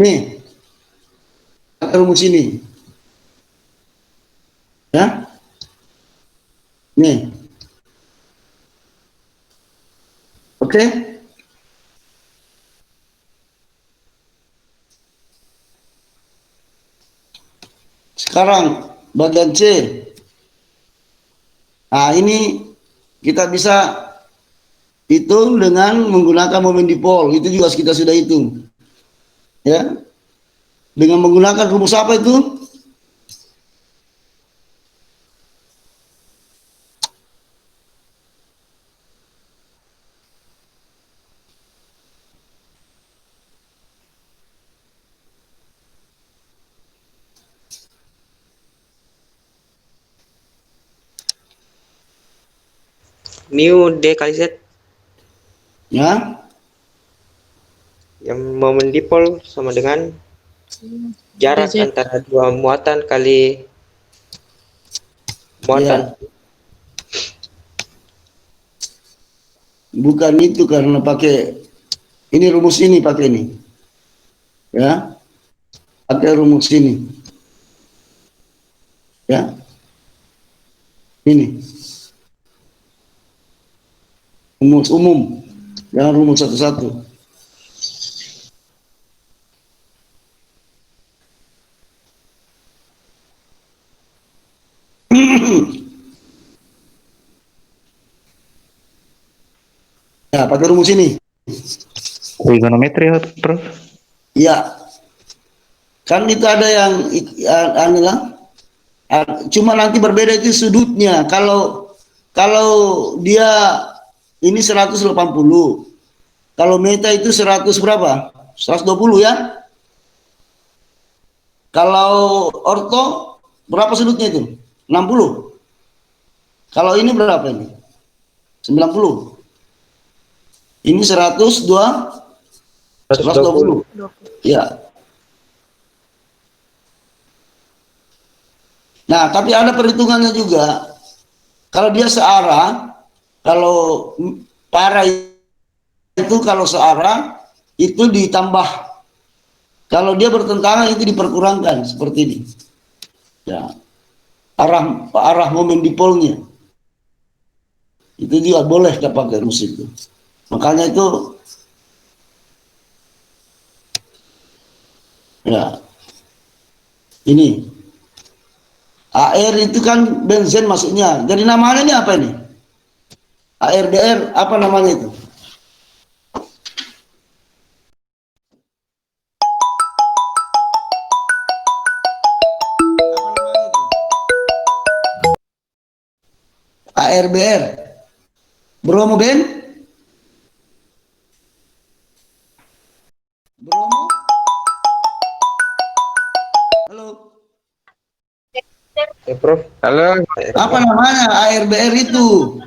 Nih, rumus ini, ya, nih, oke. Sekarang bagian C. Nah ini kita bisa hitung dengan menggunakan momen dipol. Itu juga kita sudah hitung. Ya, dengan menggunakan rumus apa itu? Mu D kali Z. Ya, Yang momen dipol sama dengan jarak DZ. antara dua muatan kali muatan. Bukan itu karena pakai ini rumus ini pakai ini, ya, pakai rumus ini, ya, ini rumus umum, jangan rumus satu-satu. Ya, pakai rumus ini. Trigonometri, Prof. Ya, kan itu ada yang cuma nanti berbeda itu sudutnya. Kalau dia ini 180, kalau meta itu 100 berapa? 120 ya. Kalau orto berapa sudutnya itu? 60. Kalau ini berapa ini? 90. Ini 120. Ya. Nah, tapi ada perhitungannya juga. Kalau dia searah, kalau para itu kalau searah itu ditambah. Kalau dia bertentangan itu diperkurangkan seperti ini. Ya. Arah momen dipolnya. Itu juga boleh kita pakai rumus itu. Makanya itu ya ini AR itu kan bensin maksudnya. Jadi namanya ini apa ini? ARDR apa namanya itu? ARBR Bromo Ben? Bromo? Halo? Ya, Prof. Halo, Apa namanya ARBR itu?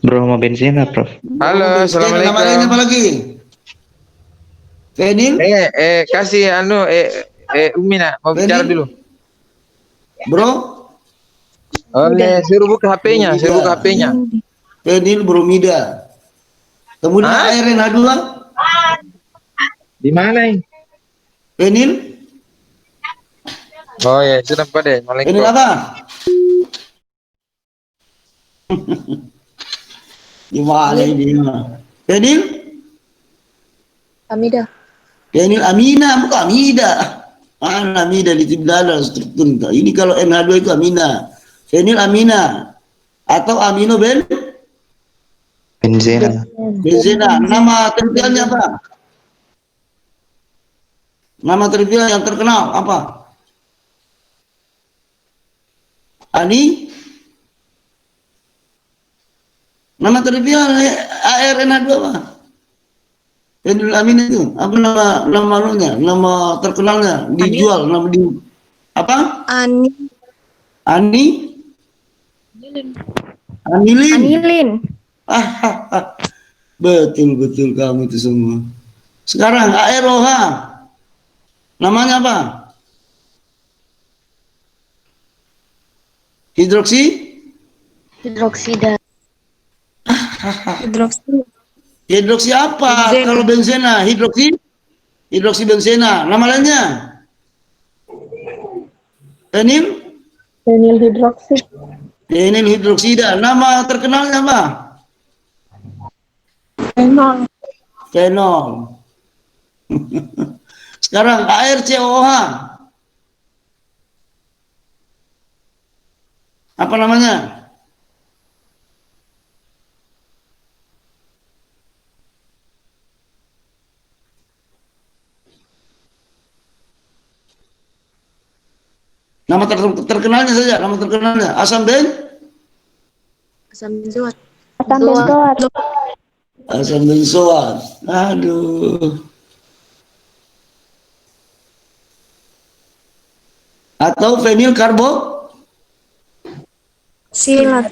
Bromo benzina, Prof. halo, Namanya apa assalamualaikum. lagi? Fenil? Kasih Umi nak mau bicara dulu. Bro? Suruh buka HP-nya, suruh buka HP-nya. Fenil bromida. Kemudian Hah? air NH2? Di mana ini? Fenil? Oh ya, sudah pada. Fenil Waalaikumsalam. apa? Gimana ini? Fenil? Amida. Fenil amina, bukan amida. Mana amida di dalam struktur. Ini kalau NH2 itu amina. Fenil amina. Atau amino Benzena. Benzena. Nama trivialnya apa? Nama trivial yang terkenal apa? Ani? Nama trivial ARNH2 apa? Fenil Amin itu apa nama anunya, nama terkenalnya dijual, nama di apa? Ani? Anilin. Anilin. Betul kamu itu semua. Sekarang AROH. Namanya apa? Hidroksida. Hidroksi apa? Benzena. Kalau benzena, hidroksi benzena. Nama lainnya? Fenil Hidroksida. hidroksida. Nama terkenalnya apa? Fenol. Sekarang ARCOH. Apa namanya? Nama terkenalnya saja, nama terkenalnya. Asam benzoat. asam benzoat. Aduh. Atau fenil Silat.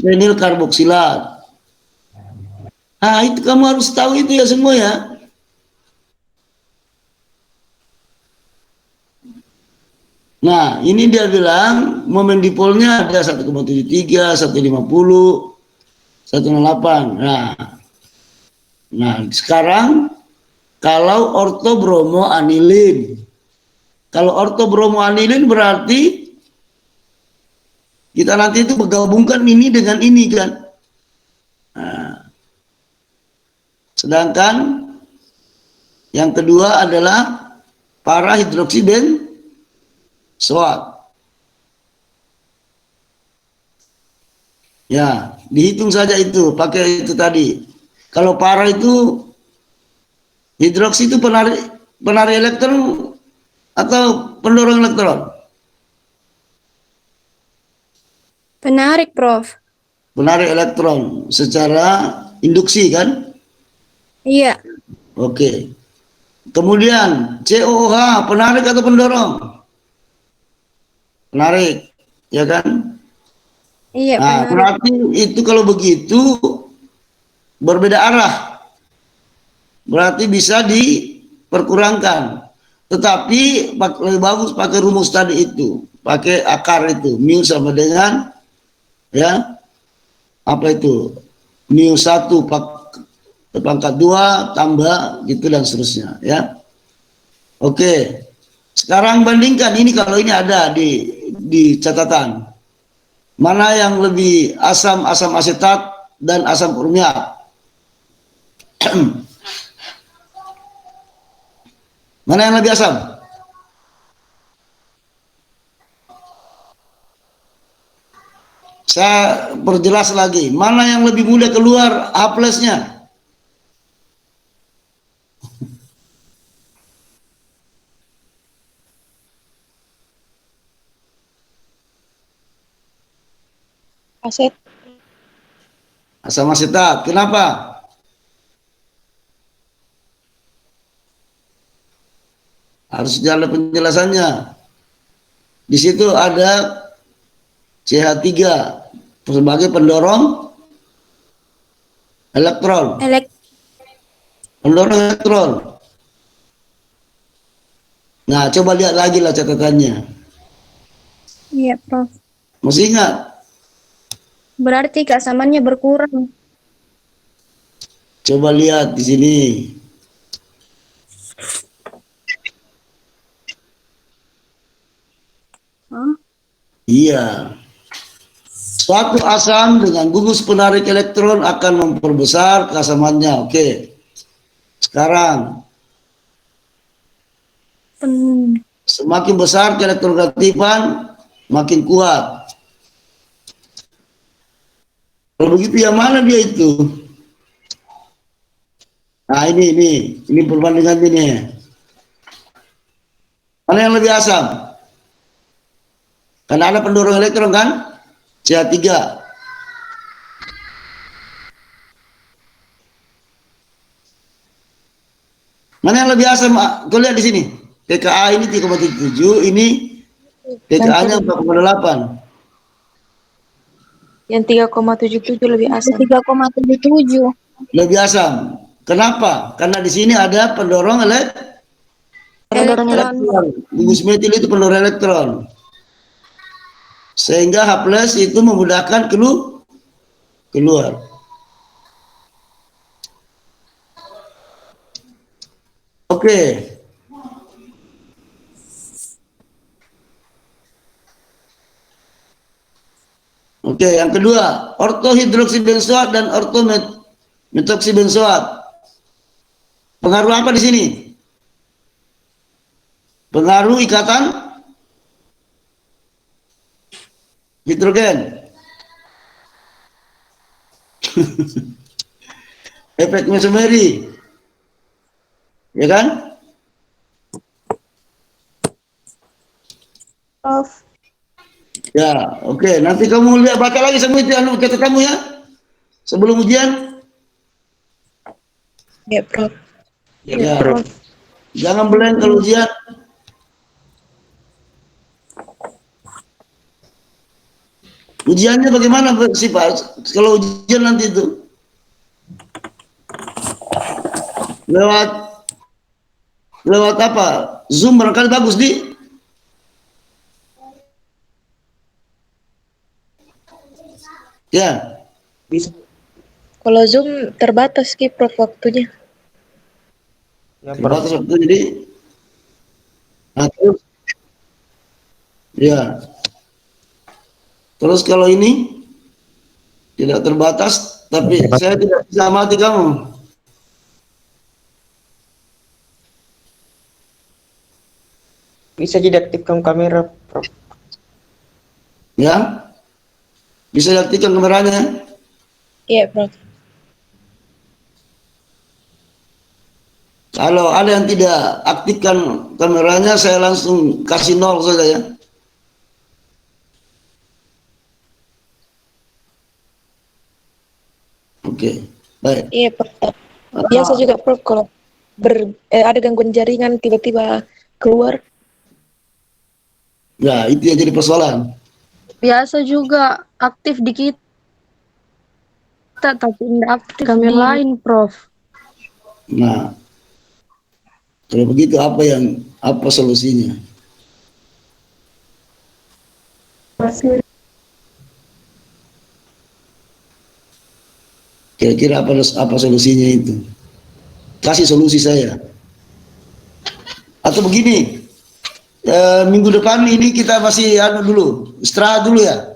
fenil karboksilat. Ah, itu kamu harus tahu itu ya semua ya. Nah, ini dia bilang momen dipolnya ada 1,73, 150, 108. Nah, sekarang kalau ortobromoanilin. Kalau ortobromoanilin berarti kita nanti itu menggabungkan ini dengan ini kan. Nah, sedangkan yang kedua adalah para hidroksibenzoat. Ya, dihitung saja itu, pakai itu tadi. Kalau para itu hidroksi itu penarik elektron atau pendorong elektron? Penarik, Prof. Penarik elektron secara induksi kan? Iya. Oke. Kemudian COOH penarik atau pendorong? Penarik, ya kan? Iya, Nah, penarik. berarti itu kalau begitu berbeda arah. Berarti bisa diperkurangkan. Tetapi lebih bagus pakai rumus tadi itu, pakai akar itu, mu sama dengan ya apa itu? Mu 1 pangkat 2 tambah gitu dan seterusnya ya. Oke. Sekarang bandingkan ini kalau ini ada di catatan. Mana yang lebih asam asetat dan asam urmiat? Mana yang lebih asam? Saya perjelas lagi. Mana yang lebih mudah keluar H+-nya? Asam asetat. Kenapa? Harus jalan penjelasannya. Di situ ada CH3 sebagai pendorong elektron. Pendorong elektron. Nah, coba lihat lagi lah catatannya. Iya, Prof. Masih ingat? Berarti keasamannya berkurang. Coba lihat di sini. Iya. Suatu asam dengan gugus penarik elektron akan memperbesar keasamannya. Oke. Sekarang semakin besar keelektronegativan, makin kuat. Kalau begitu yang mana dia itu? Nah ini perbandingan ini. Mana yang lebih asam? Karena ada pendorong elektron kan? CH3. Mana yang lebih asam? Kau lihat di sini. TKA ini 3,7, ini TKA-nya 4,8. Yang 3,77 lebih asam. 3,77. Lebih asam. Kenapa? Karena di sini ada pendorong Elektron. gugus metil itu pendorong elektron. Sehingga H+ itu memudahkan keluar. Oke. Oke, yang kedua, ortohidroksibenzoat dan ortometoksibenzoat. Pengaruh apa di sini? Pengaruh ikatan hidrogen. Efek mesomeri. Ya kan? Prof. Ya, oke. Nanti kamu lihat baca lagi semua itu kata kamu ya. Sebelum ujian. Ya, Prof. Ya. Jangan blank kalau ujian. Ujiannya bagaimana sih Pak? Kalau ujian nanti itu lewat apa? Zoom barangkali bagus di. Ya. Bisa. Kalau Zoom terbatas Ki Prof waktunya. Ya, Prof. Terbatas waktu jadi. Nah, terus, ya. Terus kalau ini tidak terbatas, tapi saya tidak bisa amati kamu. Bisa jadi aktifkan kamera, Prof. Ya. Bisa diaktifkan kameranya. Iya, Prof. Kalau ada yang tidak aktifkan kameranya, saya langsung kasih 0 saja ya. Oke, baik. Iya, Prof. Biasa juga Prof kalau ada gangguan jaringan tiba-tiba keluar. Ya, itu yang jadi persoalan. Biasa juga aktif di kita, tapi tidak aktif kami lain, Prof. Nah, kalau begitu apa solusinya? Kira-kira apa solusinya itu? Kasih solusi saya. Atau begini, minggu depan ini kita masih istirahat dulu ya.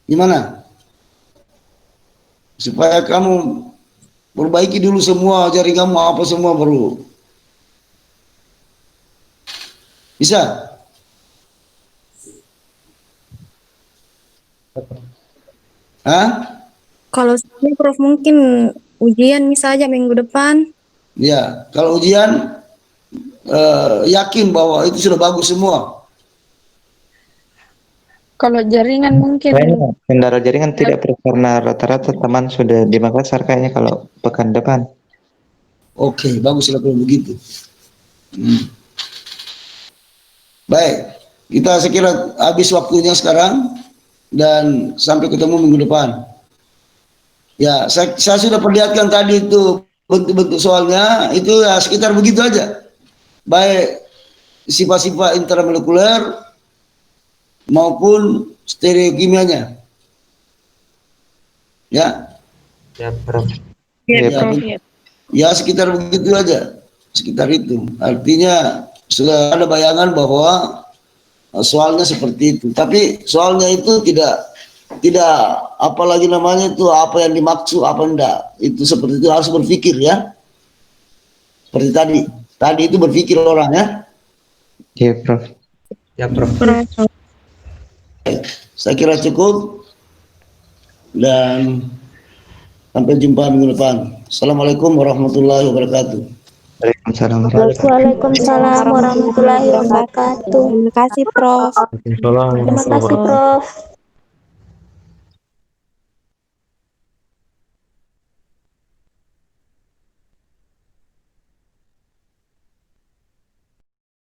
Gimana? Supaya kamu perbaiki dulu semua jaringanmu apa semua baru. Bisa? Hah? Kalau saya, Prof, mungkin ujian saja minggu depan. Ya, kalau ujian yakin bahwa itu sudah bagus semua. Kalau jaringan mungkin Kayaknya kendala jaringan tidak Prof, karena rata-rata teman sudah di Makassar kayaknya kalau pekan depan. Oke, baguslah kalau begitu. Baik, kita sekira habis waktunya sekarang dan sampai ketemu minggu depan. Ya, saya sudah perlihatkan tadi itu bentuk-bentuk soalnya, itu ya sekitar begitu aja. Baik sifat-sifat intramolekuler maupun stereokimianya. Ya. Ya, Prof. Iya, Ya, Prof. ya sekitar begitu aja. Sekitar itu. Artinya sudah ada bayangan bahwa soalnya seperti itu. Tapi soalnya itu tidak apalagi namanya itu apa yang dimaksud apa enggak. Itu seperti itu harus berpikir ya. Seperti tadi itu berpikir orang ya. Iya, Prof. Ya, Prof. Prof. Saya kira cukup dan sampai jumpa minggu depan. Assalamualaikum warahmatullahi wabarakatuh. Waalaikumsalam. Waalaikumsalam warahmatullahi wabarakatuh. Terima kasih, Prof. Terima kasih, Prof.